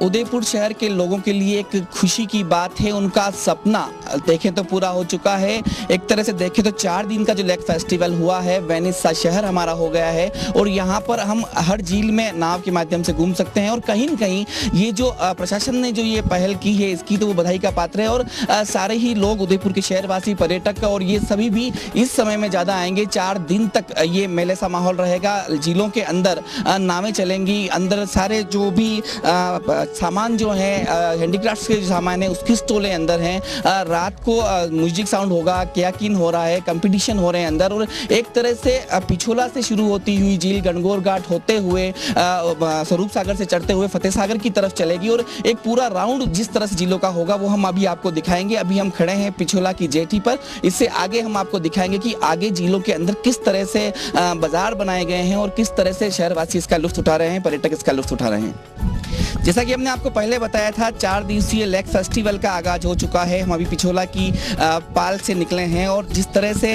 उदयपुर शहर के लोगों के लिए एक खुशी की बात है। उनका सपना देखें तो पूरा हो चुका है। एक तरह से देखें तो 4 दिन का जो लेक फेस्टिवल हुआ है, वेनिस सा शहर हमारा हो गया है और यहाँ पर हम हर झील में नाव के माध्यम से घूम सकते हैं। और कहीं न कहीं ये जो प्रशासन ने जो ये पहल की है, इसकी तो वो बधाई का पात्र है। और सारे ही लोग, उदयपुर के शहरवासी, पर्यटक और ये सभी भी इस समय में ज़्यादा आएंगे। 4 दिन तक ये मेले सा माहौल रहेगा। झीलों के अंदर नावें चलेंगी, अंदर सारे जो भी सामान जो है, हैंडीक्राफ्ट्स के जो सामान है उसकी स्टॉलें अंदर हैं। रात को म्यूजिक साउंड होगा, कयाकिंग हो रहा है, कंपटीशन हो रहे हैं अंदर। और एक तरह से पिछोला से शुरू होती हुई झील गणगौर घाट होते हुए स्वरूप सागर से चढ़ते हुए फतेह सागर की तरफ चलेगी। और एक पूरा राउंड जिस तरह से झीलों का होगा वो हम अभी आपको दिखाएंगे। अभी हम खड़े हैं पिछोला की जेटी पर। इससे आगे हम आपको दिखाएंगे कि आगे झीलों के अंदर किस तरह से बाजार बनाए गए हैं और किस तरह से शहरवासी इसका लुत्फ उठा रहे हैं, पर्यटक इसका लुत्फ उठा रहे हैं। जैसा कि हमने आपको पहले बताया था, 4 दिवसीय लेक फेस्टिवल का आगाज हो चुका है। हम अभी पिछोला की पाल से निकले हैं और जिस तरह से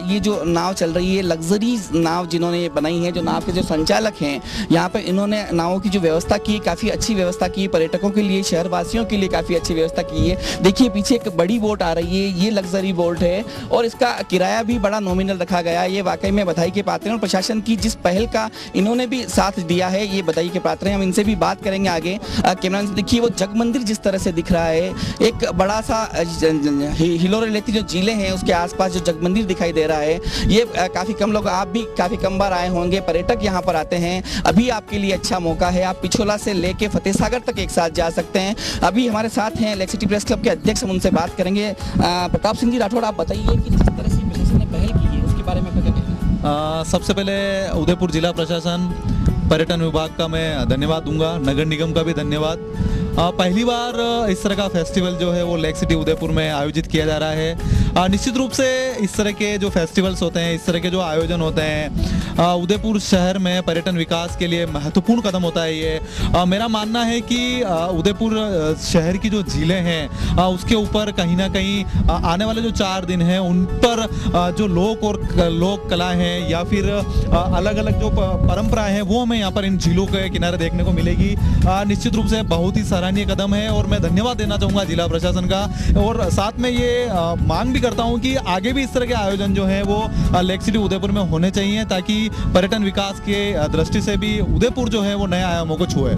ये जो नाव चल रही है, लग्जरी नाव जिन्होंने ये बनाई है, जो नाव के जो संचालक हैं यहाँ पे, इन्होंने नावों की जो व्यवस्था की, काफ़ी अच्छी व्यवस्था की, पर्यटकों के लिए, शहरवासियों के लिए काफ़ी अच्छी व्यवस्था की है। देखिए पीछे एक बड़ी बोट आ रही है, ये लग्जरी बोट है और इसका किराया भी बड़ा नॉमिनल रखा गया। ये वाकई में बधाई के पात्र हैं और प्रशासन की जिस पहल का इन्होंने भी साथ दिया है, ये बधाई के पात्र हैं। हम इनसे भी बात करेंगे आगे। कैमरा से देखिए वो जग मंदिर जिस तरह से दिख रहा है, एक बड़ा सा हिलोरे लेती जो झीलें हैं उसके आसपास जो जग मंदिर दिखाई दे रहा है। ये काफ़ी कम लोग, आप भी काफ़ी कम बार आए होंगे, पर्यटक यहाँ पर आते हैं। अभी आपके लिए अच्छा मौका है, आप पिछोला से लेके फतेह सागर तक एक साथ जा सकते हैं। अभी हमारे साथ हैं लेक सिटी प्रेस क्लब के अध्यक्ष, हम उनसे बात करेंगे। प्रताप सिंह जी राठौड़, आप बताइए कि जिस तरह से प्रशासन ने पहल की है उसके बारे में क्या कहते हैं? सबसे पहले उदयपुर जिला प्रशासन, पर्यटन विभाग का मैं धन्यवाद दूंगा, नगर निगम का भी धन्यवाद। पहली बार इस तरह का फेस्टिवल जो है वो लेक सिटी उदयपुर में आयोजित किया जा रहा है। निश्चित रूप से इस तरह के जो फेस्टिवल्स होते हैं, इस तरह के जो आयोजन होते हैं, उदयपुर शहर में पर्यटन विकास के लिए महत्वपूर्ण कदम होता है ये। मेरा मानना है कि उदयपुर शहर की जो झीलें हैं उसके ऊपर कहीं ना कहीं आने वाले जो 4 दिन हैं उन पर जो लोक कला हैं या फिर अलग अलग जो परंपराएं हैं वो हमें यहाँ पर इन झीलों के किनारे देखने को मिलेगी। निश्चित रूप से बहुत ही सराहनीय कदम है और मैं धन्यवाद देना चाहूँगा जिला प्रशासन का। और साथ में ये मांग भी करता हूँ कि आगे भी इस तरह के आयोजन जो हैं वो लेक सिटी उदयपुर में होने चाहिए, ताकि पर्यटन विकास के दृष्टि से भी उदयपुर जो है वो नए आयामों को छुए।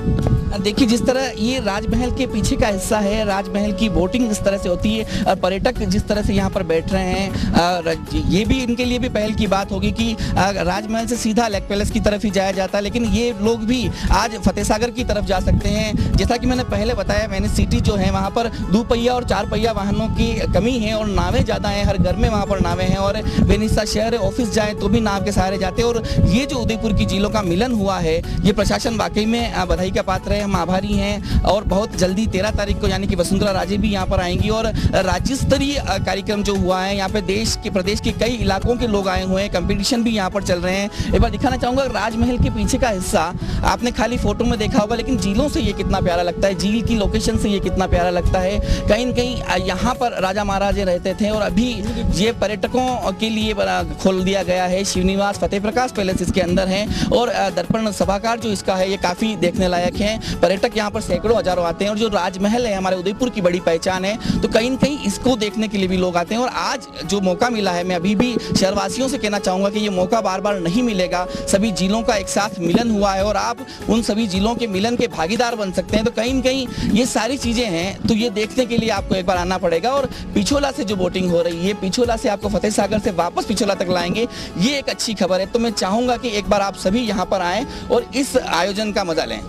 देखिए जिस तरह ये राजमहल के पीछे का हिस्सा है, राजमहल की बोटिंग इस तरह से होती है, पर्यटक जिस तरह से यहाँ पर बैठ रहे हैं, ये भी इनके लिए भी पहल की बात होगी कि राजमहल से सीधा लेक पैलेस की तरफ ही जाया जाता है, लेकिन ये लोग भी आज फतेह सागर की तरफ जा सकते हैं। जैसा कि मैंने पहले बताया, वेनिस सिटी जो है वहाँ पर 2 पहिया और 4 पहिया वाहनों की कमी है और नावें ज़्यादा हैं, हर घर में वहाँ पर नावें हैं। और वेनिस सा शहर है, ऑफिस जाए तो भी नाव के सहारे जाते हैं। और ये जो उदयपुर की झीलों का मिलन हुआ है, ये प्रशासन वाकई में बधाई का पात्र है, हम आभारी हैं। और बहुत जल्दी 13 तारीख को यानी कि वसुंधरा राजे भी यहाँ पर आएंगी और राज्य स्तरीय कार्यक्रम जो हुआ है, यहाँ पे देश के, प्रदेश के कई इलाकों के लोग आए हुए हैं, कंपटीशन भी यहाँ पर चल रहे हैं। एक बार दिखाना चाहूँगा राजमहल के पीछे का हिस्सा, आपने खाली फोटो में देखा होगा, लेकिन झीलों से ये कितना प्यारा लगता है, झील की लोकेशन से ये कितना प्यारा लगता है। कहीं न कहीं यहाँ पर राजा महाराजे रहते थे और अभी ये पर्यटकों के लिए खोल दिया गया है। शिवनिवास, फतेह प्रकाश पैलेस इसके अंदर है और दर्पण सभागार जो इसका है ये काफ़ी देखने लायक है। पर्यटक यहाँ पर सैकड़ों हजारों आते हैं और जो राजमहल है हमारे उदयपुर की बड़ी पहचान है, तो कहीं न कहीं इसको देखने के लिए भी लोग आते हैं। और आज जो मौका मिला है, मैं अभी भी शहरवासियों से कहना चाहूँगा कि ये मौका बार बार नहीं मिलेगा। सभी जिलों का एक साथ मिलन हुआ है और आप उन सभी जिलों के मिलन के भागीदार बन सकते हैं। तो कहीं न कहीं ये सारी चीज़ें हैं, तो ये देखने के लिए आपको एक बार आना पड़ेगा। और पिछोला से जो बोटिंग हो रही है, पिछोला से आपको फतेह सागर से वापस पिछोला तक लाएंगे, ये एक अच्छी खबर है। तो मैं चाहूँगा कि एक बार आप सभी यहाँ पर आएँ और इस आयोजन का मजा लें।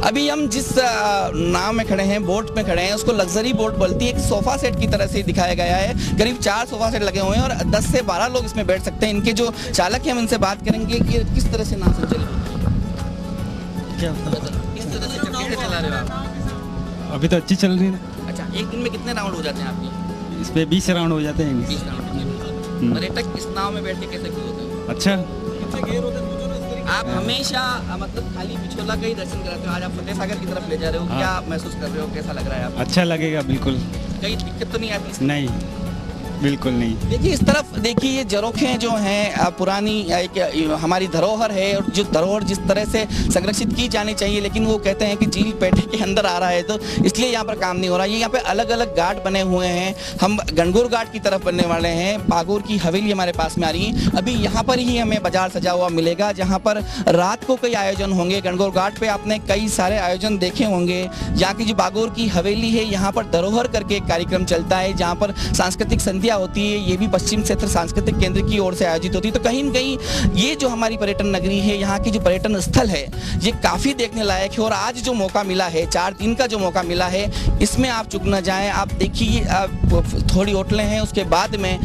अभी हम जिस नाव में खड़े हैं, बोट में खड़े हैं, उसको लग्जरी बोट बोलती है। एक सोफा सेट की तरह से दिखाया गया है, करीब 4 सोफा सेट लगे हुए हैं और 10 से 12 लोग इसमें बैठ सकते हैं। इनके जो चालक हैं हम इनसे बात करेंगे कि किस तरह से नाव से चले, क्या किस तरह से कैसे चला रहे हो आप? अभी तो अच्छी चल रही है। अच्छा, एक दिन में कितने राउंड हो जाते हैं आपके? इस पे 20 राउंड हो जाते हैं। 20 राउंड। पर्यटक इस नाव में बैठ के कैसे फील होते हैं? अच्छा, आप हमेशा मतलब खाली पिछोला का ही दर्शन कराते हो, आज आप फतेह सागर की तरफ ले जा रहे हो, क्या महसूस कर रहे हो, कैसा लग रहा है आपको? अच्छा लगेगा बिल्कुल। कहीं दिक्कत तो नहीं आती? नहीं, बिल्कुल नहीं। देखिए इस तरफ देखिए ये जरोखें जो हैं पुरानी एक हमारी धरोहर है और जो धरोहर जिस तरह से संरक्षित की जानी चाहिए, लेकिन वो कहते हैं कि झील पेटे के अंदर आ रहा है तो इसलिए यहाँ पर काम नहीं हो रहा। ये यहाँ पे अलग अलग घाट बने हुए हैं। हम गणगौर घाट की तरफ बनने वाले हैं। बागोर की हवेली हमारे पास में आ रही है। अभी यहाँ पर ही हमें बाजार सजा हुआ मिलेगा जहाँ पर रात को कई आयोजन होंगे। गणगौर घाट पे आपने कई सारे आयोजन देखे होंगे। यहाँ की जो बागोर की हवेली है यहाँ पर धरोहर करके एक कार्यक्रम चलता है जहाँ पर सांस्कृतिक संध्या होती है। ये भी पश्चिम क्षेत्र सांस्कृतिक केंद्र की ओर से आयोजित होती है। तो कहीं न कहीं ये जो हमारी पर्यटन नगरी है, यहाँ की जो पर्यटन स्थल है, ये काफ़ी देखने लायक है। और आज जो मौका मिला है, 4 दिन का जो मौका मिला है, इसमें आप चूक न जाएं। आप देखिए थोड़ी होटलें हैं, उसके बाद में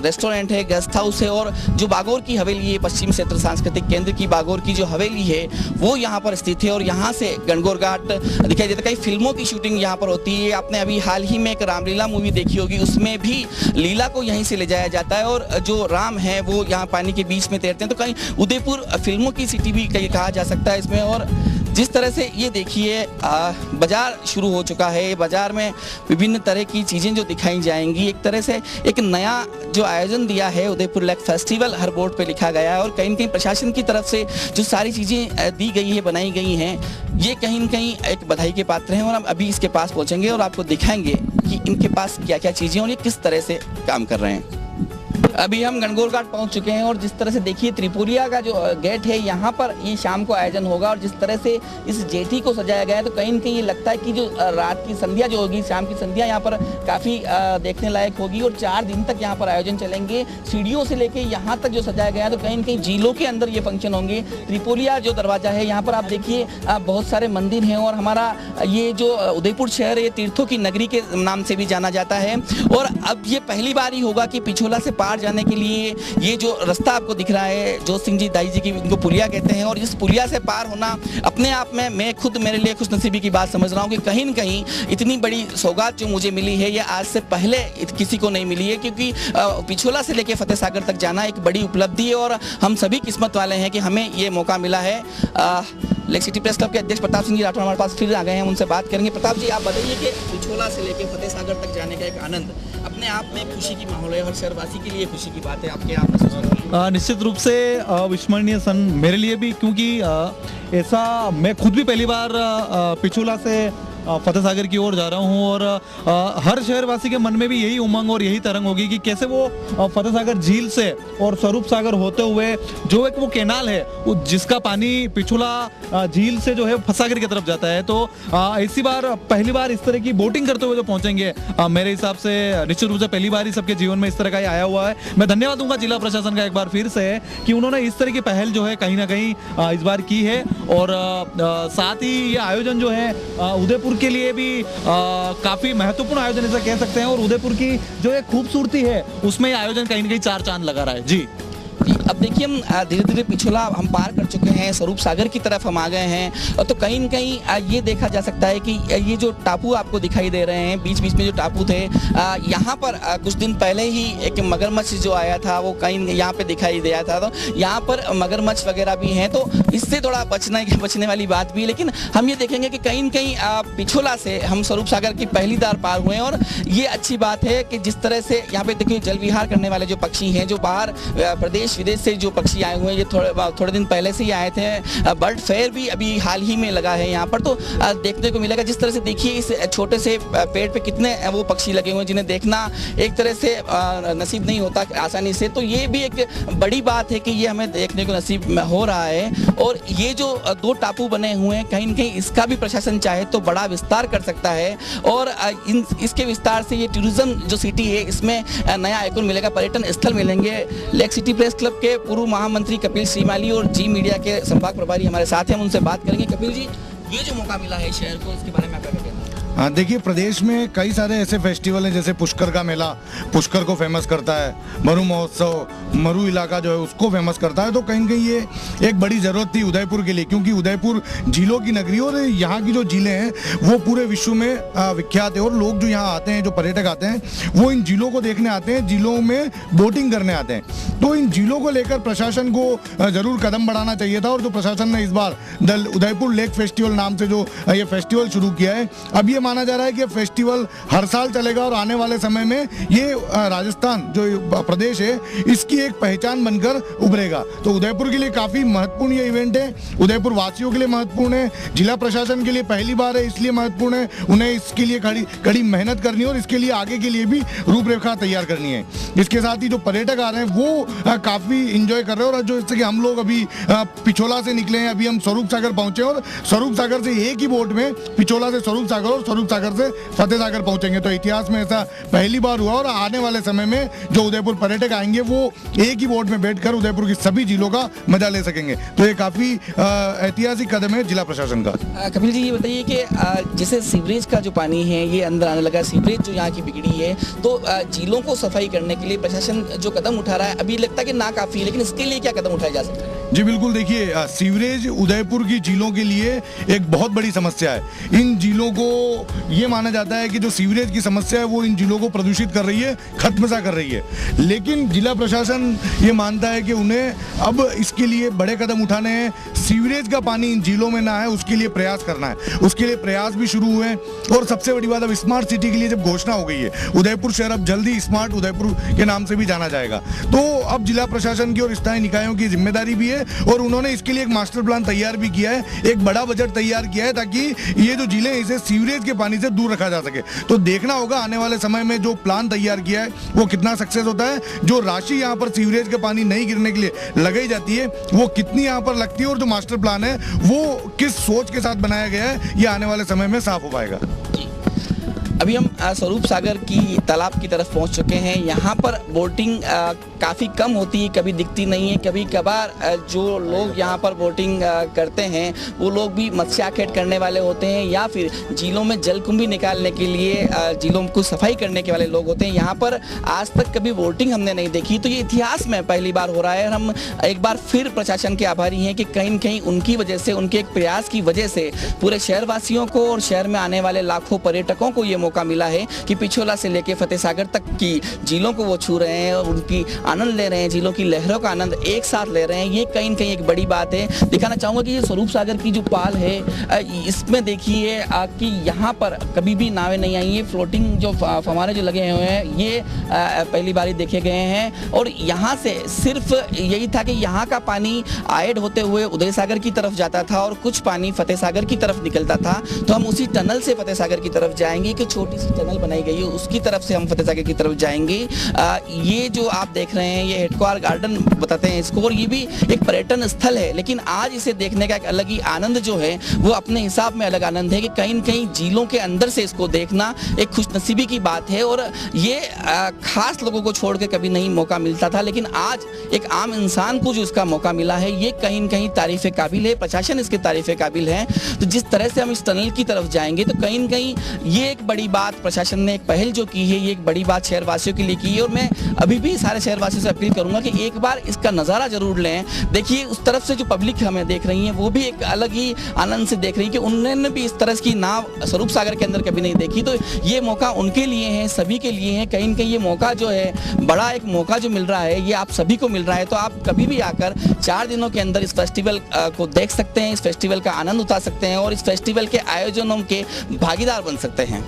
रेस्टोरेंट है, गेस्ट हाउस है और जो बागोर की हवेली है, पश्चिम क्षेत्र सांस्कृतिक केंद्र की बागोर की जो हवेली है वो यहाँ पर स्थित है। और यहाँ से गणगौर घाट दिखाई देता है। कई फिल्मों की शूटिंग यहाँ पर होती है। आपने अभी हाल ही में एक रामलीला मूवी देखी होगी, उसमें भी लीला को यहीं से ले जाया जाता है और जो राम है वो यहाँ पानी के बीच में तैरते हैं। तो कहीं उदयपुर फिल्मों की सिटी भी कहीं कहा जा सकता है इसमें। और जिस तरह से ये देखिए बाजार शुरू हो चुका है। बाजार में विभिन्न तरह की चीज़ें जो दिखाई जाएंगी, एक तरह से एक नया जो आयोजन दिया है उदयपुर लेक फेस्टिवल हर बोर्ड पे लिखा गया है। और कहीं न कहीं प्रशासन की तरफ से जो सारी चीज़ें दी गई है, बनाई गई हैं, ये कहीं न कहीं एक बधाई के पात्र हैं। और हम अभी इसके पास पहुँचेंगे और आपको दिखाएंगे कि इनके पास क्या क्या चीज़ें और ये किस तरह से काम कर रहे हैं। अभी हम गणगौर घाट पहुंच चुके हैं और जिस तरह से देखिए त्रिपुरिया का जो गेट है, यहाँ पर ये शाम को आयोजन होगा। और जिस तरह से इस जेठी को सजाया गया है तो कहीं न कहीं ये लगता है कि जो रात की संध्या जो होगी, शाम की संध्या यहाँ पर काफ़ी देखने लायक होगी। और 4 दिन तक यहाँ पर आयोजन चलेंगे। सीढ़ियों से लेके यहाँ तक जो सजाया गया है तो कहीं न कहीं झीलों के अंदर ये फंक्शन होंगे। त्रिपुरिया जो दरवाज़ा है, यहाँ पर आप देखिए बहुत सारे मंदिर हैं। और हमारा ये जो उदयपुर शहर ये तीर्थों की नगरी के नाम से भी जाना जाता है। और अब ये पहली बार ही होगा कि पिछोला से पार जाने के लिए ये जो रास्ता आपको दिख रहा है, जोत सिंह जी दाई जी की इनको पुलिया कहते हैं। और इस पुलिया से पार होना अपने आप में मैं खुद मेरे लिए खुशनसीबी की बात समझ रहा हूँ कि कहीं न कहीं इतनी बड़ी सौगात जो मुझे मिली है ये आज से पहले किसी को नहीं मिली है। क्योंकि पिछोला से लेकर फतेह सागर तक जाना एक बड़ी उपलब्धि है और हम सभी किस्मत वाले हैं कि हमें ये मौका मिला है। लेक सिटी प्रेस क्लब के अध्यक्ष प्रताप सिंह जी राठौर हमारे पास फिर आ गए हैं, उनसे बात करेंगे। प्रताप जी, आप बताइए कि पिछोला से लेकर फतेह सागर तक जाने का एक आनंद अपने आप में खुशी की माहौल है और शहरवासी के लिए खुशी की बात है। आपके आप निश्चित रूप से अविस्मरणीय सन मेरे लिए भी, क्योंकि ऐसा मैं खुद भी पहली बार पिछोला से फतेह सागर की ओर जा रहा हूँ। और हर शहरवासी के मन में भी यही उमंग और यही तरंग होगी कि कैसे वो फतेह सागर झील से और स्वरूप सागर होते हुए जो एक वो कैनाल है जिसका पानी पिछोला झील से जो है फतेह सागर की तरफ जाता है। तो ऐसी बार पहली बार इस तरह की बोटिंग करते हुए जो पहुंचेंगे, मेरे हिसाब से निश्चित रूप से पहली बार ही सबके जीवन में इस तरह का आया हुआ है। मैं धन्यवाद दूंगा जिला प्रशासन का एक बार फिर से कि उन्होंने इस तरह की पहल जो है कहीं ना कहीं इस बार की है। और साथ ही ये आयोजन जो है उदयपुर के लिए भी काफी महत्वपूर्ण आयोजन ऐसा कह सकते हैं। और उदयपुर की जो एक खूबसूरती है उसमें आयोजन कहीं ना कहीं 4 चांद लगा रहा है। जी अब देखिए हम धीरे धीरे पिछोला हम पार कर चुके हैं, स्वरूप सागर की तरफ हम आ गए हैं। तो कहीं न कहीं ये देखा जा सकता है कि ये जो टापू आपको दिखाई दे रहे हैं, बीच बीच में जो टापू थे, यहाँ पर कुछ दिन पहले ही एक मगरमच्छ जो आया था वो कहीं यहाँ पे दिखाई दिया था। तो यहाँ पर मगरमच्छ वगैरह भी हैं, तो इससे थोड़ा बचने वाली बात भी है। लेकिन हम ये देखेंगे कि कहीं न कहीं पिछोला से हम स्वरूप सागर की पहली बार पार हुए हैं। और ये अच्छी बात है कि जिस तरह से यहाँ पे देखिए जल विहार करने वाले जो पक्षी हैं, जो बाहर प्रदेश विदेश से जो पक्षी आए हुए हैं, ये थोड़े दिन पहले से ही आए थे। बर्ड फेयर भी अभी हाल ही में लगा है यहाँ पर, तो देखने को मिलेगा। जिस तरह से देखिए इस छोटे से पेड़ पे कितने वो पक्षी लगे हुए हैं जिन्हें देखना एक तरह से नसीब नहीं होता आसानी से। तो ये भी एक बड़ी बात है कि ये हमें देखने को नसीब हो रहा है। और ये जो 2 टापू बने हुए हैं, कहीं न कहीं इसका भी प्रशासन चाहे तो बड़ा विस्तार कर सकता है। और इसके विस्तार से ये टूरिज्म जो सिटी है इसमें नया आइकन मिलेगा, पर्यटन स्थल मिलेंगे। लेक सिटी प्रेस क्लब के पूर्व महामंत्री कपिल श्रीमाली और जी मीडिया के संभाग प्रभारी हमारे साथ हैं, हम उनसे बात करेंगे। कपिल जी, ये जो मौका मिला है शहर को, इसके बारे में आपका क्या कहना है? हाँ, देखिए प्रदेश में कई सारे ऐसे फेस्टिवल हैं, जैसे पुष्कर का मेला पुष्कर को फेमस करता है, मरु महोत्सव मरु इलाका जो है उसको फेमस करता है। तो कहीं न कहीं ये एक बड़ी ज़रूरत थी उदयपुर के लिए, क्योंकि उदयपुर झीलों की नगरी और यहाँ की जो झीलें हैं वो पूरे विश्व में विख्यात है। और लोग जो यहाँ आते हैं, जो पर्यटक आते हैं, वो इन झीलों को देखने आते हैं, झीलों में बोटिंग करने आते हैं। तो इन झीलों को लेकर प्रशासन को ज़रूर कदम बढ़ाना चाहिए था। और जो प्रशासन ने इस बार उदयपुर लेक फेस्टिवल नाम से जो ये फेस्टिवल शुरू किया है। अब ये माना जा रहा है कि फेस्टिवल हर साल चलेगा और आने वाले समय में ये राजस्थान जो प्रदेश है इसकी एक पहचान बनकर उभरेगा। तो उदयपुर के लिए काफ़ी महत्वपूर्ण ये इवेंट है, उदयपुर वासियों के लिए महत्वपूर्ण है, जिला प्रशासन के लिए पहली बार है इसलिए महत्वपूर्ण है। उन्हें इसके लिए कड़ी मेहनत करनी है और इसके लिए आगे के लिए भी रूपरेखा तैयार करनी है। इसके साथ ही जो पर्यटक आ रहे हैं वो काफ़ी इंजॉय कर रहे हैं। और जो जैसे कि हम लोग अभी पिछोला से निकले हैं, अभी हम स्वरूप सागर पहुंचे और स्वरूप सागर से एक ही बोट में पिछोला से स्वरूप सागर और स्वरूप सागर से फतेह सागर पहुंचेंगे। तो इतिहास में ऐसा पहली बार हुआ और आने वाले समय में जो उदयपुर पर्यटक आएंगे वो एक ही बोट में बैठकर उदयपुर की सभी झीलों का मजा ले सकेंगे। तो ये काफ़ी ऐतिहासिक कदम है जिला प्रशासन का। कपिल जी, ये बताइए कि जैसे सीवरेज का जो पानी है ये अंदर आने लगा, सीवरेज जो यहाँ की बिगड़ी है, तो झीलों को सफाई करने के लिए प्रशासन जो कदम उठा रहा है अभी लगता है कि ना काफ़ी है, लेकिन इसके लिए क्या कदम उठाए जा सकते हैं? जी बिल्कुल, देखिए सीवरेज उदयपुर की झीलों के लिए एक बहुत बड़ी समस्या है। इन झीलों को ये माना जाता है कि जो सीवरेज की समस्या है वो इन झीलों को प्रदूषित कर रही है, खत्म सा कर रही है। लेकिन जिला प्रशासन ये मानता है कि उन्हें अब इसके लिए बड़े कदम उठाने हैं। सीवरेज का पानी इन झीलों में ना है उसके लिए प्रयास करना है, उसके लिए प्रयास भी शुरू हुए हैं। और सबसे बड़ी बात, अब स्मार्ट सिटी के लिए जब घोषणा हो गई है, उदयपुर शहर अब जल्दी स्मार्ट उदयपुर के नाम से भी जाना जाएगा। तो अब जिला प्रशासन की और स्थानीय निकायों की जिम्मेदारी भी है और उन्होंने इसके लिए एक मास्टर प्लान तैयार भी किया है, एक बड़ा बजट तैयार किया है ताकि ये जो झीलें इसे सीवरेज के पानी से दूर रखा जा सके। तो देखना होगा आने वाले समय में जो प्लान तैयार किया है वो कितना सक्सेस होता है। जो राशि यहाँ पर सीवरेज के पानी नहीं गिरने के लिए लगाई जाती है वो कितनी यहाँ पर लगती है और जो मास्टर प्लान है वो किस सोच के साथ बनाया गया है ये आने वाले समय में साफ हो पाएगा। अभी हम स्वरूप सागर की तालाब की तरफ पहुंच चुके हैं। यहाँ पर बोटिंग काफ़ी कम होती है, कभी दिखती नहीं है। कभी कभार जो लोग यहाँ पर बोटिंग करते हैं वो लोग भी मत्स्याखेट करने वाले होते हैं या फिर झीलों में जलकुंभी निकालने के लिए झीलों को सफाई करने के वाले लोग होते हैं। यहाँ पर आज तक कभी बोटिंग हमने नहीं देखी, तो ये इतिहास में पहली बार हो रहा है। हम एक बार फिर प्रशासन के आभारी हैं कि कहीं न कहीं उनकी वजह से, उनके एक प्रयास की वजह से पूरे शहरवासियों को और शहर में आने वाले लाखों पर्यटकों को ये मौका मिला है कि पिछोला से लेके फतेह सागर तक की झीलों को वो छू रहे हैं और उनकी आनंद ले रहे हैं, झीलों की लहरों का आनंद एक साथ ले रहे हैं। ये कहीं न कहीं एक बड़ी बात है। दिखाना चाहूँगा कि ये स्वरूप सागर की जो पाल है इसमें देखिए कि यहाँ पर कभी भी नावें नहीं आई हैं। फ्लोटिंग जो फव्वारे जो लगे हुए हैं ये पहली बार देखे गए हैं और यहाँ से सिर्फ यही था कि यहाँ का पानी आयड होते हुए उदय सागर की तरफ जाता था और कुछ पानी फतेह सागर की तरफ निकलता था। तो हम उसी टनल से फतेह सागर की तरफ जाएंगे, कि छोटी सी टनल बनाई गई है उसकी तरफ से हम फतेह सागर की तरफ जाएंगे। ये जो आप देख रहे हैं ये हेडक्वार गार्डन बताते हैं इसको और ये भी एक पर्यटन स्थल है, लेकिन आज इसे देखने का एक अलग ही आनंद जो है वो अपने हिसाब में अलग आनंद है कि कहीं न कहीं झीलों के अंदर से इसको देखना एक खुशनसीबी की बात है। और ये खास लोगों को छोड़ के कभी नहीं मौका मिलता था, लेकिन आज एक आम इंसान को जो इसका मौका मिला है ये कहीं न कहीं तारीफ़ काबिल है। प्रशासन इसके तारीफ़ काबिल है। तो जिस तरह से हम इस टनल की तरफ जाएंगे तो कहीं न कहीं ये एक बड़ी बात, प्रशासन ने एक पहल जो की है ये एक बड़ी बात शहरवासियों के लिए की है। और मैं अभी भी सारे शहरवासियों से अपील करूंगा कि एक बार इसका नज़ारा जरूर लें। देखिए उस तरफ से जो पब्लिक हमें देख रही है वो भी एक अलग ही आनंद से देख रही है कि उन्होंने भी इस तरह की नाव स्वरूप सागर के अंदर कभी नहीं देखी। तो ये मौका उनके लिए है, सभी के लिए है। कहीं न कहीं ये मौका जो है बड़ा एक मौका जो मिल रहा है ये आप सभी को मिल रहा है। तो आप कभी भी आकर 4 दिनों के अंदर इस फेस्टिवल को देख सकते हैं, इस फेस्टिवल का आनंद उठा सकते हैं और इस फेस्टिवल के आयोजनों के भागीदार बन सकते हैं।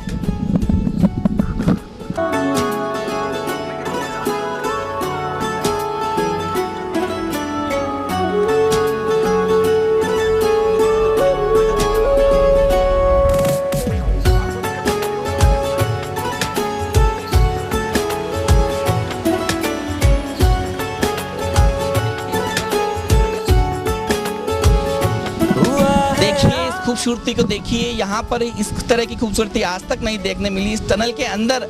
खूबसूरती को देखिए, यहाँ पर इस तरह की खूबसूरती आज तक नहीं देखने मिली। इस टनल के अंदर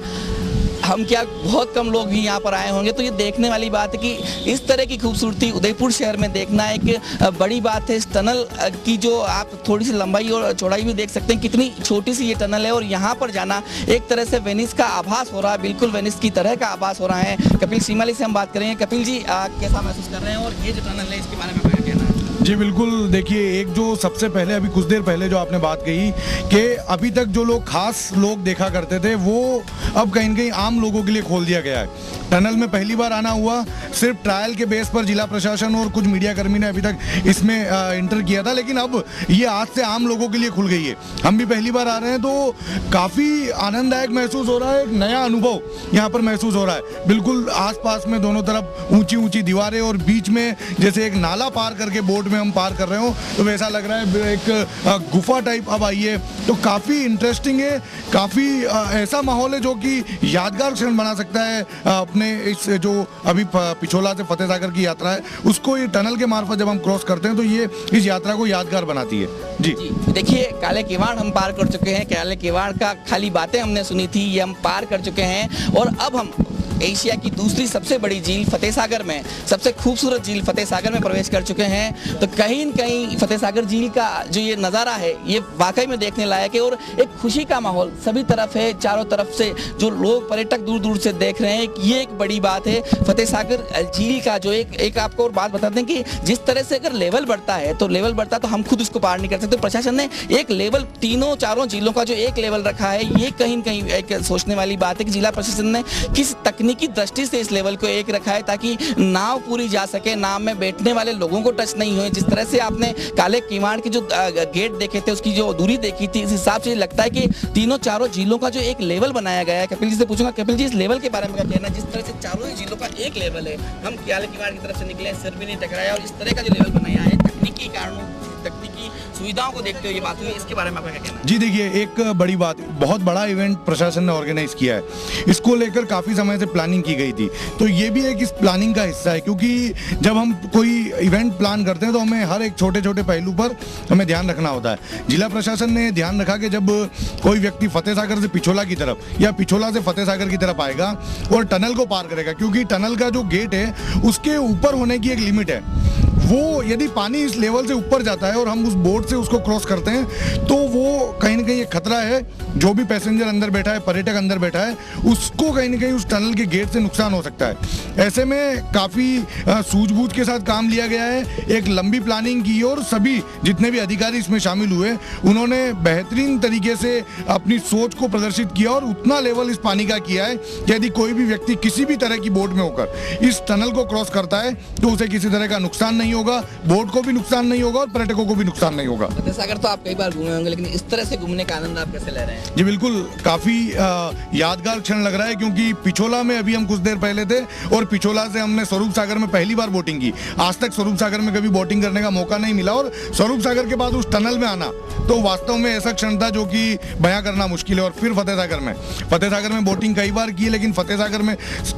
हम क्या बहुत कम लोग ही यहाँ पर आए होंगे, तो ये देखने वाली बात है कि इस तरह की खूबसूरती उदयपुर शहर में देखना एक बड़ी बात है। इस टनल की जो आप थोड़ी सी लंबाई और चौड़ाई भी देख सकते हैं, कितनी छोटी सी ये टनल है और यहाँ पर जाना एक तरह से वेनिस का आभास हो रहा है, बिल्कुल वेनिस की तरह का आभास हो रहा है। कपिल श्रीमाली से हम बात करेंगे। कपिल जी कैसा महसूस कर रहे हैं और ये जो टनल है इसके बारे में क्या कहना है? जी बिल्कुल, देखिए एक जो सबसे पहले अभी कुछ देर पहले जो आपने बात कही कि अभी तक जो लोग खास लोग देखा करते थे वो अब कहीं न कहीं आम लोगों के लिए खोल दिया गया है। टनल में पहली बार आना हुआ, सिर्फ ट्रायल के बेस पर जिला प्रशासन और कुछ मीडिया कर्मी ने अभी तक इसमें इंटर किया था, लेकिन अब ये आज से आम लोगों के लिए खुल गई है। हम भी पहली बार आ रहे हैं तो काफ़ी आनंददायक महसूस हो रहा है, एक नया अनुभव यहाँ पर महसूस हो रहा है। बिल्कुल आसपास में दोनों तरफ ऊंची ऊंची दीवारें और बीच में जैसे एक नाला पार करके बोट में हम पार कर रहे हो तो वैसा लग रहा है, एक गुफा टाइप अब आई है। तो काफ़ी इंटरेस्टिंग है, काफ़ी ऐसा माहौल है जो कि यादगार क्षण बना सकता है अपने इस जो अभी पिछोला से फतेह सागर की यात्रा है उसको ये टनल के मार्फत जब हम क्रॉस करते हैं तो ये इस यात्रा को यादगार बनाती है। जी देखिए, काले किवाड़ हम पार कर चुके हैं। काले किवाड़ का खाली बातें हमने सुनी थी, ये हम पार कर चुके हैं और अब हम एशिया की दूसरी सबसे बड़ी झील फतेह सागर में, सबसे खूबसूरत झील फतेह सागर में प्रवेश कर चुके हैं। तो कहीं न कहीं फतेह सागर झील का जो ये नज़ारा है ये वाकई में देखने लायक है और एक खुशी का माहौल सभी तरफ है। चारों तरफ से जो लोग पर्यटक दूर दूर से देख रहे हैं, ये एक बड़ी बात है। फतेह सागर झील का जो एक आपको और बात बताते हैं कि जिस तरह से अगर लेवल बढ़ता है तो हम खुद उसको पार नहीं कर सकते। प्रशासन ने एक लेवल, तीनों चारों झीलों का जो एक लेवल रखा है, ये कहीं न कहीं एक सोचने वाली बात है कि जिला प्रशासन ने किस तकनीकी दृष्टि से इस लेवल को एक रखा है ताकि नाव पूरी जा सके, नाव में बैठने वाले लोगों को टच नहीं हो। जिस तरह से आपने काले किवाड़ के जो गेट देखे थे, उसकी जो दूरी देखी थी, इस हिसाब से लगता है कि तीनों चारों झीलों का जो एक लेवल बनाया गया है। कपिल जी से पूछूंगा, कपिल जी इस लेवल के बारे में क्या कहना है? जिस तरह से चारों झीलों का एक लेवल है, हम काले किवाड़ की तरफ से निकले, सिर भी नहीं टकराया और इस तरह का जो लेवल बनाया है तकनीकी कारणों, तकनीकी सुविधाओं को देखते हुए ये बात हुई, इसके बारे में आपका क्या कहना है? जी देखिए, एक बड़ी बात, बहुत बड़ा इवेंट प्रशासन ने ऑर्गेनाइज किया है। इसको लेकर काफ़ी समय से प्लानिंग की गई थी, तो ये भी एक इस प्लानिंग का हिस्सा है क्योंकि जब हम कोई इवेंट प्लान करते हैं तो हमें हर एक छोटे छोटे पहलू पर हमें ध्यान रखना होता है। जिला प्रशासन ने ध्यान रखा कि जब कोई व्यक्ति फतेह सागर से पिछोला की तरफ या पिछोला से फतेह सागर की तरफ आएगा और टनल को पार करेगा, क्योंकि टनल का जो गेट है उसके ऊपर होने की एक लिमिट है। वो यदि पानी इस लेवल से ऊपर जाता है और हम उस बोट से उसको क्रॉस करते हैं तो वो कहीं ना कहीं एक खतरा है। जो भी पैसेंजर अंदर बैठा है, पर्यटक अंदर बैठा है, उसको कहीं ना कहीं उस टनल के गेट से नुकसान हो सकता है। ऐसे में काफ़ी सूझबूझ के साथ काम लिया गया है, एक लंबी प्लानिंग की और सभी जितने भी अधिकारी इसमें शामिल हुए उन्होंने बेहतरीन तरीके से अपनी सोच को प्रदर्शित किया और उतना लेवल इस पानी का किया है कि यदि कोई भी व्यक्ति किसी भी तरह की बोट में होकर इस टनल को क्रॉस करता है तो उसे किसी तरह का नुकसान नहीं होगा, बोट को भी नुकसान नहीं होगा और पर्यटकों को भी नुकसान नहीं होगा। फतेह सागर तो आप कई बार घूमे होंगे, लेकिन इस तरह से घूमने का आनंद आप कैसे ले रहे हैं? जी बिल्कुल, काफ़ी यादगार क्षण लग रहा है क्योंकि पिछोला में अभी हम कुछ देर पहले थे और पिछोला से हमने स्वरूप सागर में पहली बार बोटिंग की। आज तक स्वरूप सागर में कभी बोटिंग करने का मौका नहीं मिला और स्वरूप सागर के बाद उस टनल में आना तो वास्तव में ऐसा क्षण था जो कि बयां करना मुश्किल है। और फिर फतेह सागर में बोटिंग कई बार की है, लेकिन फतेह सागर में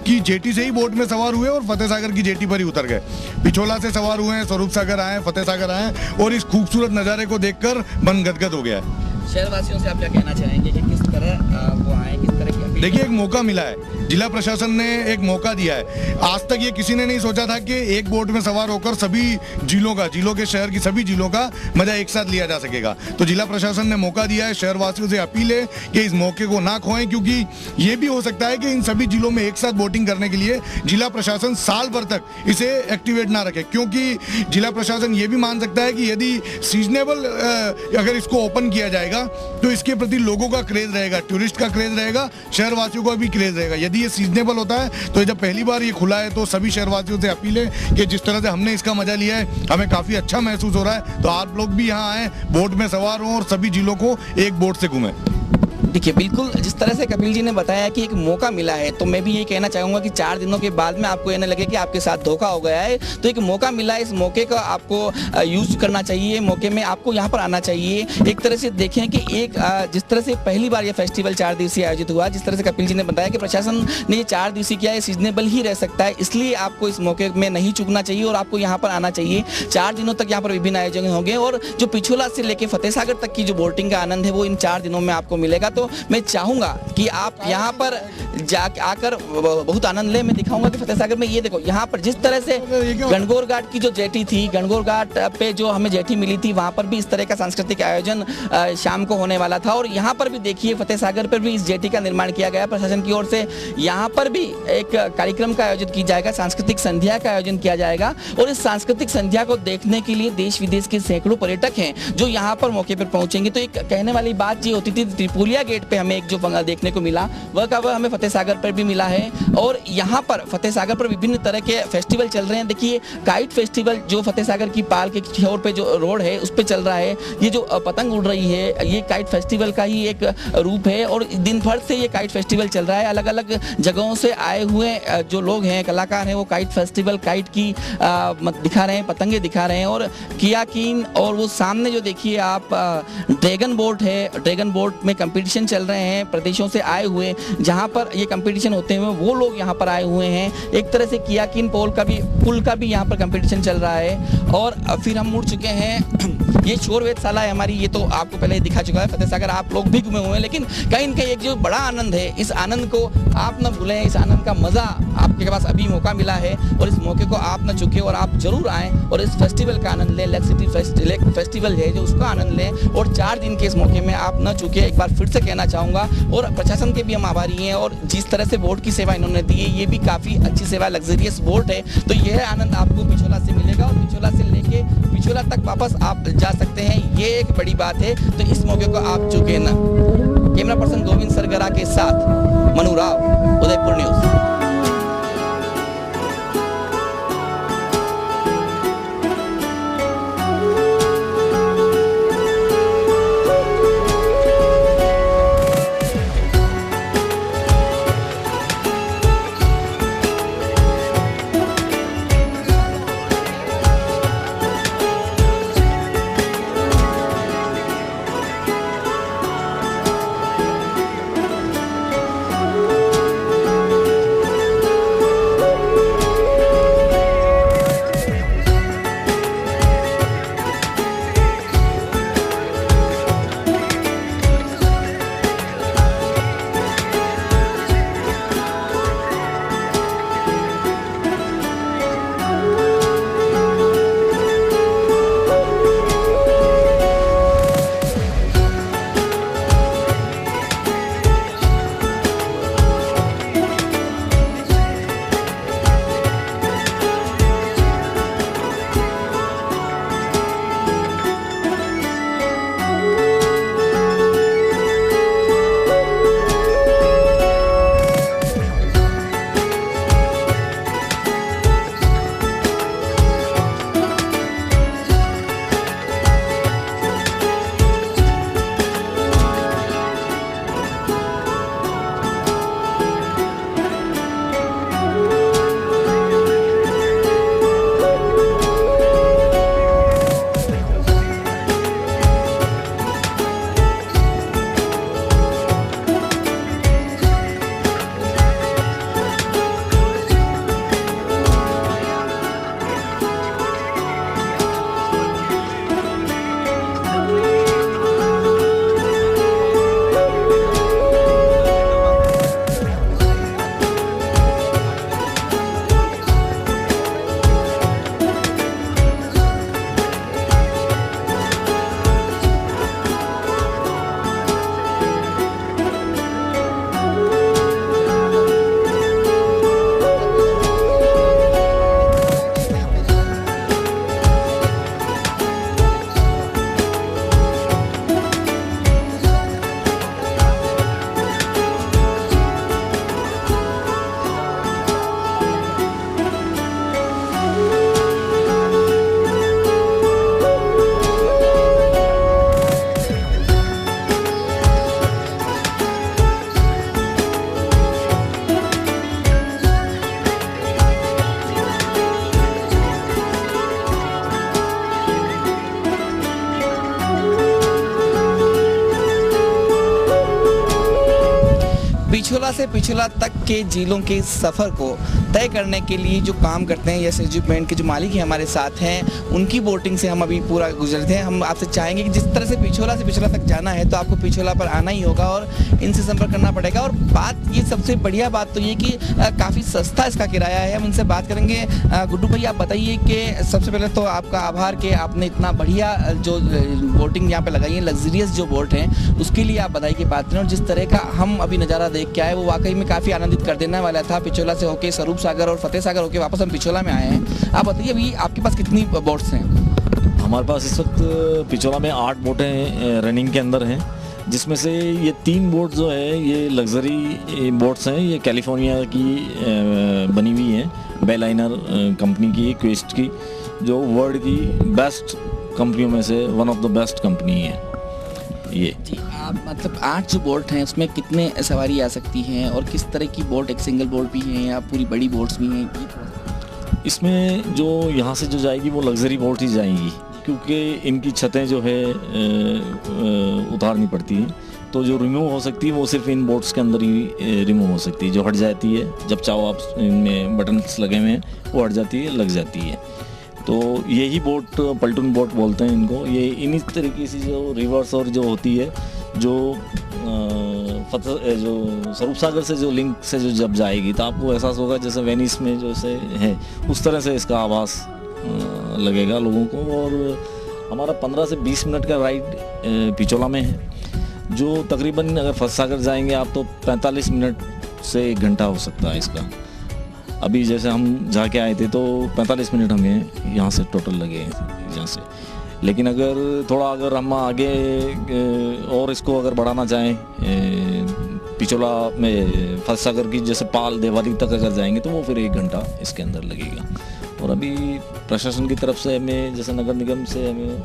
की जेटी से ही बोट में सवार हुए और फतेह सागर की जेटी पर ही उतर गए। पिछोला से सवार हुए हैं, स्वरूप सागर आए, फतेह सागर आए और इस खूबसूरत नज़ारे को देखकर मन गदगद हो गया है। शहरवासियों से आप क्या कहना चाहेंगे कि किस तरह वो आए, किस तरह की? देखिए, एक मौका मिला है, जिला प्रशासन ने एक मौका दिया है। आज तक ये किसी ने नहीं सोचा था कि एक बोट में सवार होकर सभी जिलों के शहर की सभी जिलों का मजा एक साथ लिया जा सकेगा। तो जिला प्रशासन ने मौका दिया है। शहरवासियों से अपील है कि इस मौके को ना खोएं, क्योंकि ये भी हो सकता है कि इन सभी जिलों में एक साथ बोटिंग करने के लिए जिला प्रशासन साल भर तक इसे एक्टिवेट ना रखे, क्योंकि जिला प्रशासन ये भी मान सकता है कि यदि सीजनेबल अगर इसको ओपन किया जाएगा तो इसके प्रति लोगों का क्रेज रहेगा, टूरिस्ट का क्रेज रहेगा, शहरवासियों का भी क्रेज रहेगा। यदि ये सीजनेबल होता है तो जब पहली बार ये खुला है तो सभी शहरवासियों से अपील है कि जिस तरह से हमने इसका मजा लिया है हमें काफ़ी अच्छा महसूस हो रहा है, तो आप लोग भी यहाँ आए, बोट में सवार हों और सभी जिलों को एक बोट से घूमें। देखिए, बिल्कुल जिस तरह से कपिल जी ने बताया कि एक मौका मिला है, तो मैं भी ये कहना चाहूँगा कि 4 दिनों के बाद में आपको ये न लगे कि आपके साथ धोखा हो गया है। तो एक मौका मिला है, इस मौके का आपको यूज़ करना चाहिए, मौके में आपको यहाँ पर आना चाहिए। एक तरह से देखें कि एक जिस तरह से पहली बार ये फेस्टिवल 4 दिवसीय आयोजित हुआ, जिस तरह से कपिल जी ने बताया कि प्रशासन ने ये 4 दिवसीय किया है, सीजनेबल ही रह सकता है, इसलिए आपको इस मौके में नहीं चूकना चाहिए और आपको यहाँ पर आना चाहिए। 4 दिनों तक यहाँ पर विभिन्न आयोजन होंगे और जो पिछोला से लेकर फतेह सागर तक की जो बोटिंग का आनंद है वो इन 4 दिनों में आपको मिलेगा। तो मैं चाहूँगा कि आप यहाँ पर आकर बहुत आनंद ले। मैं दिखाऊंगा कि फतेह सागर में ये देखो, यहाँ पर जिस तरह से गणगौर घाट की जो जेटी थी, गणगौर घाट पे जो हमें जेटी मिली थी, वहाँ पर भी इस तरह का सांस्कृतिक आयोजन शाम को होने वाला था। और यहाँ पर भी देखिए, फतेह सागर पर भी इस जेटी का निर्माण किया गया प्रशासन की ओर से। यहाँ पर भी एक कार्यक्रम का आयोजन किया जाएगा, सांस्कृतिक संध्या का आयोजन किया जाएगा और इस सांस्कृतिक संध्या को देखने के लिए देश विदेश के सैकड़ों पर्यटक हैं जो यहाँ पर मौके पर पहुंचेंगे। तो एक कहने वाली बात ये होती थी, त्रिपुलिया गेट पे हमें एक जो पंगा देखने को मिला वह का वह हमें फतेह सागर पर भी मिला है। और यहाँ पर फतेह सागर पर विभिन्न तरह के फेस्टिवल चल रहे हैं। देखिए काइट फेस्टिवल जो फतेह सागर की पाल के छोर पे जो रोड है उस पे चल रहा है। ये जो पतंग उड़ रही है ये काइट फेस्टिवल का ही एक रूप है और दिन भर से ये काइट फेस्टिवल चल रहा है। अलग अलग जगहों से आए हुए जो लोग हैं, कलाकार हैं, वो काइट फेस्टिवल काइट की दिखा रहे हैं, पतंगे दिखा रहे हैं। और कियाकिन और वो सामने जो देखिए आप ड्रैगन बोट है, ड्रैगन बोट में कंपटीशन चल रहे हैं प्रदेशों से आए हुए। जहाँ पर ये कंपटीशन होते हैं वो लोग यहाँ पर आए हुए हैं। एक तरह से कियाकिन पुल का भी यहाँ पर कंपटीशन चल रहा है। और फिर हम मुड़ चुके हैं, ये शोर वेधशाला है हमारी, ये तो आपको पहले ही दिखा चुका है। फतेह सागर आप लोग भी घूमे हुए हैं, लेकिन कहीं न कहीं एक जो बड़ा आनंद है, इस आनंद को आप न भूलें। इस आनंद का मजा आपके पास अभी मौका मिला है और इस मौके को आप न चूकें और आप जरूर आएँ और इस फेस्टिवल का आनंद लें। लेक सिटी फेस्टिवल है जो उसका आनंद लें और 4 दिन के इस मौके में आप न चूकें। एक बार फिर से कहना चाहूँगा और प्रशासन के भी हम आभारी हैं। और जिस तरह से बोट की सेवा इन्होंने दी है ये भी काफ़ी अच्छी सेवा, लग्जरियस बोट है। तो यह आनंद आपको पिछोला से मिलेगा और पिछोला से लेके पिछोला तक वापस आप जा सकते हैं, ये एक बड़ी बात है। तो इस मौके को आप चूके ना। कैमरा पर्सन गोविंद सरगरा के साथ मनु राव, उदयपुर न्यूज। पिछोला से पिछोला तक के जिलों के सफ़र को तय करने के लिए जो काम करते हैं, यस एजुपमेंट के जो मालिक हैं हमारे साथ हैं, उनकी बोटिंग से हम अभी पूरा गुजरते हैं। हम आपसे चाहेंगे कि जिस तरह से पिछोला तक जाना है तो आपको पिछोला पर आना ही होगा और इनसे संपर्क करना पड़ेगा। और बात ये सबसे बढ़िया बात तो ये कि काफ़ी सस्ता इसका किराया है। हम इनसे बात करेंगे। गुड्डू भाई आप बताइए कि सबसे पहले तो आपका आभार कि आपने इतना बढ़िया जो बोटिंग यहाँ पे लगाई है, लग्जरियस जो बोट हैं उसके लिए आप बधाई की पात्र हैं। और जिस तरह का हम अभी नज़ारा देख के आए वो वाकई में काफ़ी आनंदित कर देने वाला था। पिछोला से होके स्वरूप सागर और फतेह सागर होके वापस हम पिछोला में आए हैं। आप बताइए अभी आपके पास कितनी बोट्स हैं? हमारे पास इस वक्त पिछोला में 8 बोटें रनिंग के अंदर हैं, जिसमें से ये 3 बोट जो है ये लग्जरी बोट्स हैं। ये कैलिफोर्निया की बनी हुई हैं, बेलाइनर कंपनी की, क्वेस्ट की, जो वर्ल्ड की बेस्ट कंपनियों में से one of the best company है ये। जी, आप मतलब 8 जो बोट हैं उसमें कितने सवारी आ सकती हैं और किस तरह की बोट, एक सिंगल बोट भी है या पूरी बड़ी बोट्स भी हैं, ये थोड़ा इसमें जो यहाँ से जो जाएगी वो लग्जरी बोट ही जाएंगी, क्योंकि इनकी छतें जो है उतारनी पड़ती हैं, तो जो रिमूव हो सकती है वो सिर्फ इन बोट्स के अंदर ही रिमूव हो सकती है। जो हट जाती है जब चाहो आप, इनमें बटन्स लगे हुए हैं, वो हट जाती है, लग जाती है। तो यही बोट पल्टून बोट बोलते हैं इनको। ये इन्हीं तरीके से जो रिवर्स और जो होती है, जो जो स्वरूप सागर से जो लिंक से जो जब जाएगी तो आपको एहसास होगा जैसे वेनिस में जैसे है उस तरह से इसका आभास लगेगा लोगों को। और हमारा 15 से 20 मिनट का राइड पिचोला में है, जो तकरीबन अगर फर्स्ट सागर जाएंगे आप तो 45 मिनट से 1 घंटा हो सकता है इसका। अभी जैसे हम जाके आए थे तो 45 मिनट हमें यहाँ से टोटल लगे यहाँ से। लेकिन अगर हम आगे और इसको अगर बढ़ाना चाहें पिचोला में फर्स्ट सागर की जैसे पाल देवाली तक अगर जाएंगे तो वो फिर 1 घंटा इसके अंदर लगेगा। और अभी प्रशासन की तरफ से हमें जैसे नगर निगम से हमें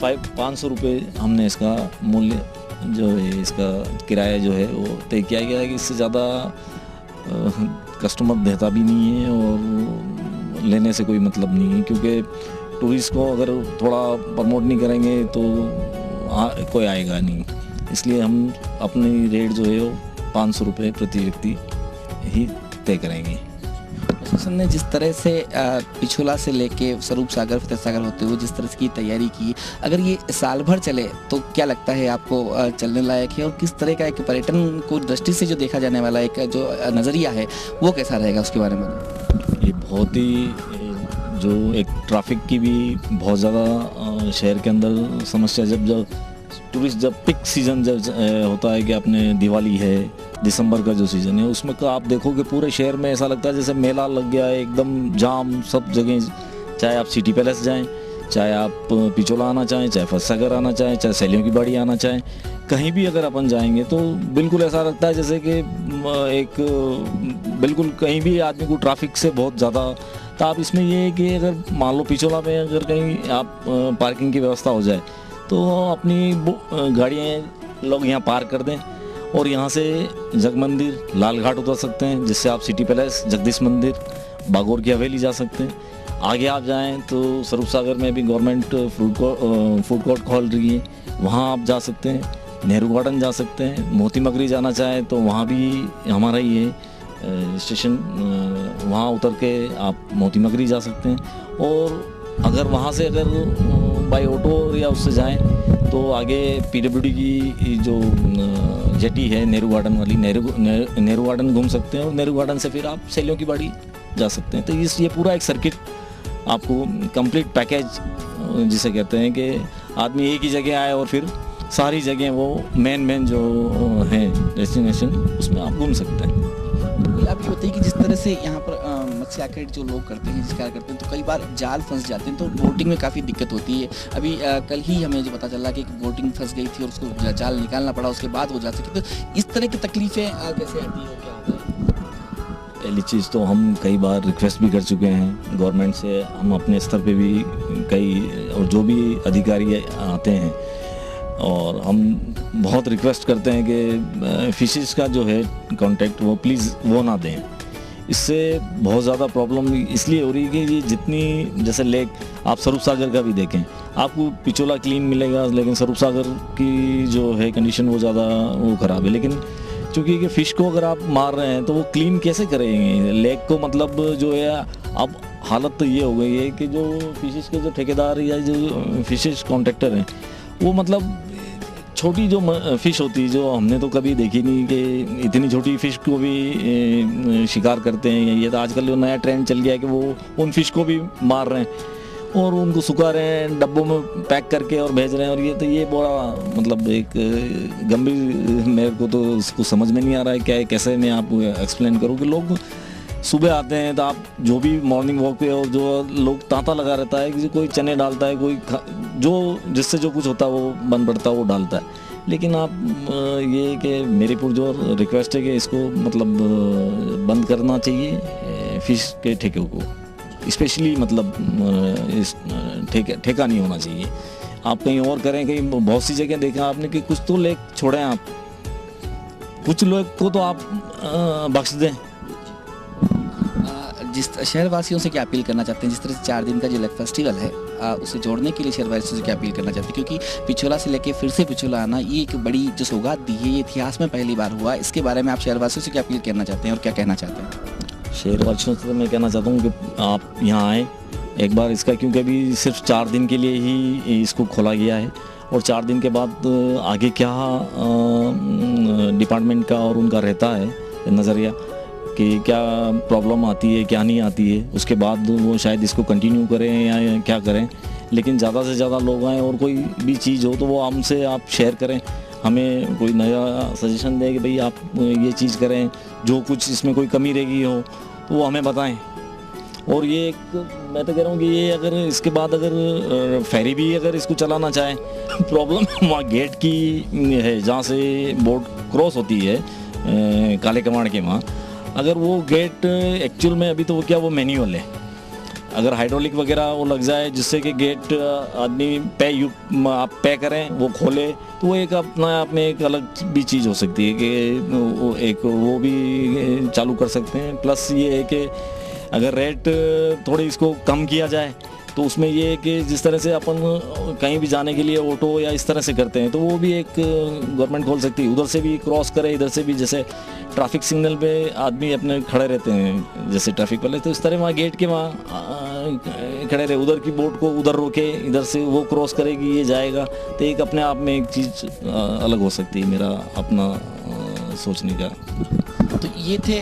500 रुपये हमने इसका मूल्य जो है, इसका किराया जो है वो तय किया गया है कि इससे ज़्यादा कस्टमर देता भी नहीं है और लेने से कोई मतलब नहीं है, क्योंकि टूरिस्ट को अगर थोड़ा प्रमोट नहीं करेंगे तो कोई आएगा नहीं। इसलिए हम अपनी रेट जो है वो 500 रुपये प्रति व्यक्ति ही तय करेंगे। प्रशासन ने जिस तरह से पिछोला से लेके स्वरूप सागर, फतेह सागर होते हुए जिस तरह की तैयारी की, अगर ये साल भर चले तो क्या लगता है आपको चलने लायक है? और किस तरह का एक पर्यटन को दृष्टि से जो देखा जाने वाला एक जो नज़रिया है वो कैसा रहेगा, उसके बारे में? ये बहुत ही जो एक ट्रैफिक की भी बहुत ज़्यादा शहर के अंदर समस्या, जब टूरिस्ट जब पिक सीज़न जब होता है कि अपने दिवाली है, दिसंबर का जो सीज़न है, उसमें का आप देखोगे पूरे शहर में ऐसा लगता है जैसे मेला लग गया है, एकदम जाम सब जगह। चाहे आप सिटी पैलेस जाएं, चाहे आप पिचोला आना चाहें, चाहे फर्स्ट सागर आना चाहें, चाहे सैलियों की बाड़ी आना चाहें, कहीं भी अगर अपन जाएंगे तो बिल्कुल ऐसा लगता है जैसे कि एक बिल्कुल कहीं भी आदमी को ट्रैफिक से बहुत ज़्यादा। तो आप इसमें ये है कि अगर मान लो पिचोला में अगर कहीं आप पार्किंग की व्यवस्था हो जाए तो अपनी गाड़ियाँ लोग यहाँ पार्क कर दें और यहाँ से जग मंदिर, लाल घाट उतर सकते हैं, जिससे आप सिटी पैलेस, जगदीश मंदिर, बागोर की हवेली जा सकते हैं। आगे आप जाएं तो स्वरूप सागर में भी गवर्नमेंट फूड कोर्ट खोल रही है, वहाँ आप जा सकते हैं। नेहरू गार्डन जा सकते हैं। मोती मगरी जाना चाहें तो वहाँ भी हमारा ही है स्टेशन, वहाँ उतर के आप मोती मगरी जा सकते हैं। और अगर वहाँ से अगर बाई ऑटो या उससे जाएं तो आगे पीडब्ल्यूडी की जो जेटी है नेहरू गार्डन वाली, नेहरू गार्डन घूम सकते हैं और नेहरू गार्डन से फिर आप सैलियों की बाड़ी जा सकते हैं। तो ये पूरा एक सर्किट आपको कंप्लीट पैकेज जिसे कहते हैं कि आदमी एक ही जगह आए और फिर सारी जगह वो मेन जो है डेस्टिनेशन उसमें आप घूम सकते हैं। आप ये बताइए कि जिस तरह से यहाँ पर मत्स्य आकृत जो लोग करते हैं, शिकार करते हैं, तो कई बार जाल फंस जाते हैं तो बोटिंग में काफ़ी दिक्कत होती है। अभी कल ही हमें जो पता चला कि बोटिंग फंस गई थी और उसको जाल निकालना पड़ा, उसके बाद वो जा सके। तो इस तरह की तकलीफें कैसे आती है, क्या होता है? पहली चीज़ तो हम कई बार रिक्वेस्ट भी कर चुके हैं गवर्नमेंट से, हम अपने स्तर पे भी कई, और जो भी अधिकारी आते हैं और हम बहुत रिक्वेस्ट करते हैं कि फिशेस का जो है कांटेक्ट वो प्लीज़ वो ना दें। इससे बहुत ज़्यादा प्रॉब्लम इसलिए हो रही है कि ये जितनी जैसे लेक आप स्वरूप सागर का भी देखें, आपको पिचोला क्लीन मिलेगा, लेकिन स्वरूप सागर की जो है कंडीशन वो ज़्यादा वो ख़राब है। लेकिन चूँकि फ़िश को अगर आप मार रहे हैं तो वो क्लीन कैसे करेंगे लेक को? मतलब जो है अब हालत तो ये हो गई है कि जो फिशेस के जो ठेकेदार या जो फिशेस कॉन्ट्रैक्टर हैं वो मतलब छोटी जो फ़िश होती है जो हमने तो कभी देखी नहीं कि इतनी छोटी फ़िश को भी शिकार करते हैं। ये तो आजकल जो नया ट्रेंड चल गया है कि वो उन फ़िश को भी मार रहे हैं और उनको सुखा रहे हैं, डब्बों में पैक करके और भेज रहे हैं। और ये बड़ा मतलब एक गंभीर, मेरे को तो इसको समझ में नहीं आ रहा है क्या है, कैसे मैं आपको एक्सप्लेन करूँ कि लोग सुबह आते हैं तो आप जो भी मॉर्निंग वॉक पे और जो लोग तांता लगा रहता है कि कोई चने डालता है, कोई जो जिससे जो कुछ होता है वो बन पड़ता है वो डालता है। लेकिन आप ये कि मेरी पूरी जो रिक्वेस्ट है कि इसको मतलब बंद करना चाहिए फिश के ठेके को, स्पेशली मतलब इस ठेका नहीं होना चाहिए। आप कहीं और करें, कहीं बहुत सी जगह देखा आपने कि कुछ तो लेक छोड़ें, आप कुछ लोग को तो आप बख्श दें। जिस शहर वासियों से क्या अपील करना चाहते हैं, जिस तरह से 4 दिन का जो लेक फेस्टिवल है उसे जोड़ने के लिए शहर वासियों से क्या अपील करना चाहते हैं, क्योंकि पिछोला से लेके फिर से पिछोला आना ये एक बड़ी जो सौगात दी है, ये इतिहास में पहली बार हुआ। इसके बारे में आप शहर वासियों से क्या अपील करना चाहते हैं और क्या कहना चाहते हैं? शहर वासियों से मैं कहना चाहता हूँ कि आप यहाँ आएँ एक बार इसका, क्योंकि अभी सिर्फ 4 दिन के लिए ही इसको खोला गया है और 4 दिन के बाद आगे क्या डिपार्टमेंट का और उनका रहता है नज़रिया कि क्या प्रॉब्लम आती है क्या नहीं आती है, उसके बाद वो शायद इसको कंटिन्यू करें या क्या करें। लेकिन ज़्यादा से ज़्यादा लोग आएँ और कोई भी चीज़ हो तो वो हमसे आप शेयर करें, हमें कोई नया सजेशन दें कि भाई आप ये चीज़ करें, जो कुछ इसमें कोई कमी रहेगी हो तो वो हमें बताएं। और ये एक मैं तो कह रहा हूँ कि ये अगर इसके बाद अगर फेरी भी अगर इसको चलाना चाहें, प्रॉब्लम वहाँ गेट की है जहाँ से बोट क्रॉस होती है काले कमाड़ के वहाँ, अगर वो गेट एक्चुअल में अभी तो वो क्या वो मैनुअल है, अगर हाइड्रोलिक वगैरह वो लग जाए जिससे कि गेट आदमी आप पे करें वो खोले तो वो एक अपना आप में एक अलग भी चीज़ हो सकती है कि वो भी चालू कर सकते हैं। प्लस ये है कि अगर रेट थोड़ी इसको कम किया जाए तो उसमें ये है कि जिस तरह से अपन कहीं भी जाने के लिए ऑटो या इस तरह से करते हैं तो वो भी एक गवर्नमेंट खोल सकती है, उधर से भी क्रॉस करे इधर से भी, जैसे ट्रैफिक सिग्नल पे आदमी अपने खड़े रहते हैं जैसे ट्रैफिक वाले, तो इस तरह वहाँ गेट के वहाँ खड़े रहे, उधर की बोट को उधर रोके, इधर से वो क्रॉस करेगी ये जाएगा, तो एक अपने आप में एक चीज़ अलग हो सकती है, मेरा अपना सोचने का। तो ये थे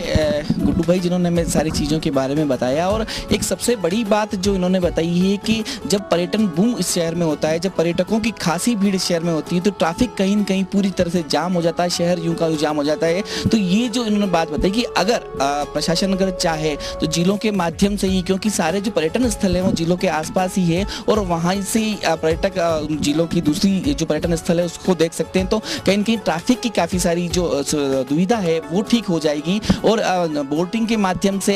गुड्डू भाई जिन्होंने हमें सारी चीज़ों के बारे में बताया। और एक सबसे बड़ी बात जो इन्होंने बताई है कि जब पर्यटन बूम इस शहर में होता है, जब पर्यटकों की खासी भीड़ इस शहर में होती है तो ट्रैफिक कहीं न कहीं पूरी तरह से जाम हो जाता है, शहर यूं का जाम हो जाता है। तो ये जो इन्होंने बात बताई कि अगर प्रशासन अगर चाहे तो जिलों के माध्यम से ही, क्योंकि सारे जो पर्यटन स्थल हैं वो जिलों के आसपास ही है और वहाँ से पर्यटक जिलों की दूसरी जो पर्यटन स्थल है उसको देख सकते हैं, तो कहीं न कहीं ट्रैफिक की काफ़ी सारी जो दुविधा है वो ठीक हो जाएगी। और बोटिंग के माध्यम से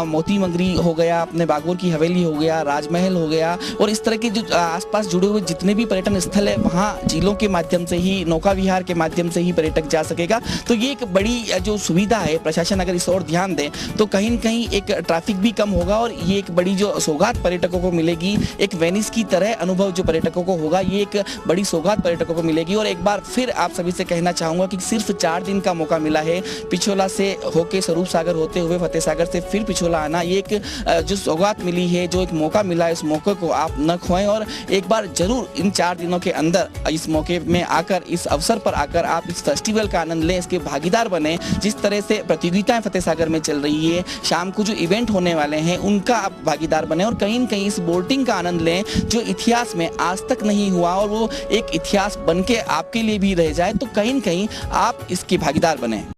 मोती मंगरी हो गया, अपने बागोर की हवेली हो गया, राजमहल हो गया और इस तरह के जो आसपास जुड़े हुए जितने भी पर्यटन स्थल है वहाँ जिलों के माध्यम से ही, नौका विहार के माध्यम से ही पर्यटक जा सकेगा। तो ये एक बड़ी जो सुविधा है, प्रशासन अगर इस ओर ध्यान दे तो कहीं न कहीं एक ट्रैफिक भी कम होगा और ये एक बड़ी जो सौगात पर्यटकों को मिलेगी, एक वेनिस की तरह अनुभव जो पर्यटकों को होगा, ये एक बड़ी सौगात पर्यटकों को मिलेगी। और एक बार फिर आप सभी से कहना चाहूँगा कि सिर्फ 4 दिन का मौका मिला है पिछोला से होके स्वरूप सागर होते हुए फतेह सागर से फिर पिछोला आना, ये एक जो सौगात मिली है, जो एक मौका मिला है, इस मौके को आप न खोएं और एक बार जरूर इन 4 दिनों के अंदर इस मौके में आकर, इस अवसर पर आकर आप इस फेस्टिवल का आनंद लें, इसके भागीदार बने। जिस तरह से प्रतियोगिताएं फतेह सागर में चल रही है, शाम को जो इवेंट होने वाले हैं उनका आप भागीदार बने और कहीं न कहीं इस बोटिंग का आनंद लें जो इतिहास में आज तक नहीं हुआ और वो एक इतिहास बन के आपके लिए भी रह जाए, तो कहीं न कहीं आप इसके भागीदार बने।